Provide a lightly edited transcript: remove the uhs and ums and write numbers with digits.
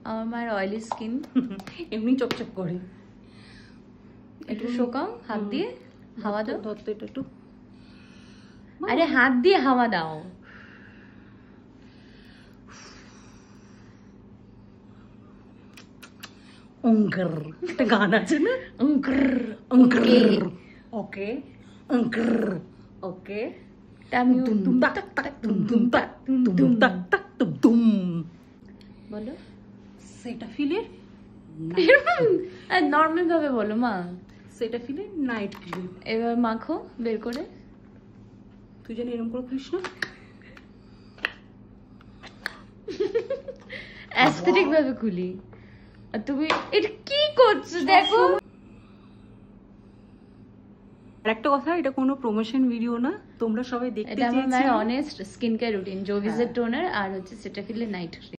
আমার মায়ের oily skin, এমনি চকচক করে। একটু শোকাও হাত দিয়ে, হাওয়া দাও। ধরতো এটা একটু, আরে হাত দিয়ে হাওয়া দাও। অঙ্কর একটা গান আছে না, অঙ্কর অঙ্কর ওকে অঙ্কর ওকে আমি দুম টাক টাক দুম দুম টাক দুম টাক টাক দুম। বলো সেটাফিলের নর্মাল ভাবে বলো মা। সেটাফিলের নাইট ক্রিম। এবার মাখো বের করে। তুই যেন এরকম করে করিস না, অ্যাস্থেটিক ভাবে খুলি। আর তুমি এটা কি করছো দেখো। আর একটা কথা, এটা কোনো প্রমোশন ভিডিও না, তোমরা সবাই দেখতে এটা আমার চেয়েছিলে। মায়ের অনেস্ট স্কিন কেয়ার রুটিন, জোভিজের টোনার আর হচ্ছে সেটাফিলের নাইট ক্রিম।